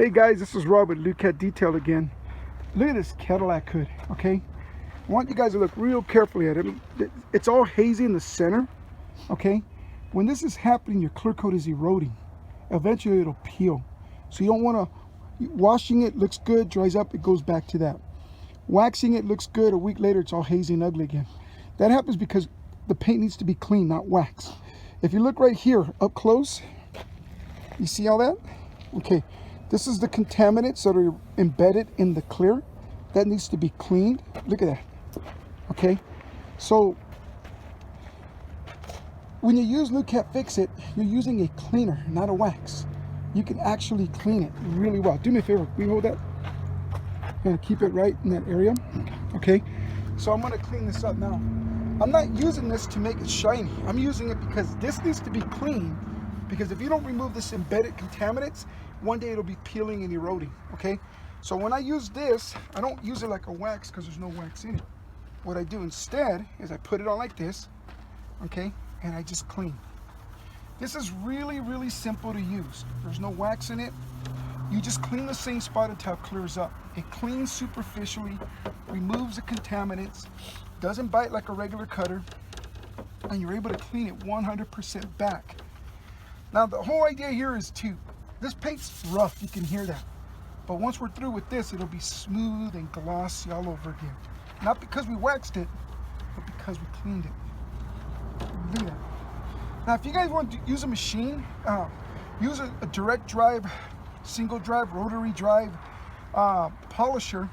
Hey guys, this is Rob with Lucat Detail again. Look at this Cadillac hood, okay? I want you guys to look real carefully at it. It's all hazy in the center, okay? When this is happening, your clear coat is eroding. Eventually it'll peel. So you don't want to, washing it looks good, dries up, it goes back to that. Waxing it looks good, a week later it's all hazy and ugly again. That happens because the paint needs to be clean, not waxed. If you look right here, up close, you see all that? Okay. This is the contaminants that are embedded in the clear. That needs to be cleaned. Look at that. Okay. So when you use Lucat Fix It, you're using a cleaner, not a wax. You can actually clean it really well. Do me a favor. Will you hold that? I'm going to keep it right in that area. Okay. So I'm going to clean this up now. I'm not using this to make it shiny. I'm using it because this needs to be clean. Because if you don't remove this embedded contaminants, one day it'll be peeling and eroding, okay? So when I use this, I don't use it like a wax because there's no wax in it. What I do instead is I put it on like this, okay? And I just clean. This is really, really simple to use. There's no wax in it. You just clean the same spot until it clears up. It cleans superficially, removes the contaminants, doesn't bite like a regular cutter, and you're able to clean it 100% back. Now the whole idea here is this paint's rough, you can hear that. But once we're through with this, it'll be smooth and glossy all over again. Not because we waxed it, but because we cleaned it. Look at that. Now if you guys want to use a machine, use a direct drive, single drive, rotary drive polisher,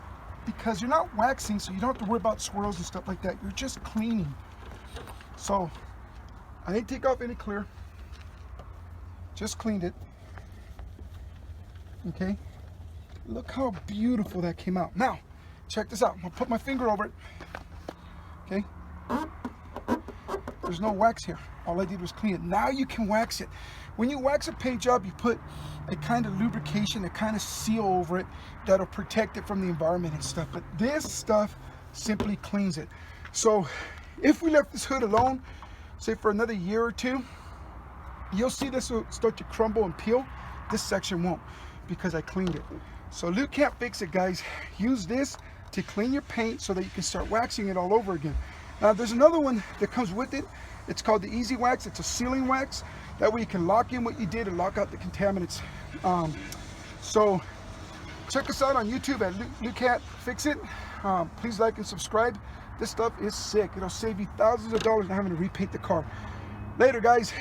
because you're not waxing, so you don't have to worry about swirls and stuff like that. You're just cleaning. So I didn't take off any clear. Just cleaned it. Okay, look how beautiful that came out. Now check this out. I'm gonna put my finger over it. Okay, there's no wax here. All I did was clean it. Now you can wax it. When you wax a paint job, you put a kind of lubrication, a kind of seal over it that'll protect it from the environment and stuff. But this stuff simply cleans it. So if we left this hood alone, say for another year or two, you'll see this will start to crumble and peel. This section won't, because I cleaned it. So Lucat Fix It, guys. Use this to clean your paint so that you can start waxing it all over again. Now there's another one that comes with it. It's called the Easy Wax. It's a sealing wax. That way you can lock in what you did and lock out the contaminants. So check us out on YouTube at Lucat Fix It. Please like and subscribe. This stuff is sick. It'll save you thousands of dollars not having to repaint the car. Later, guys.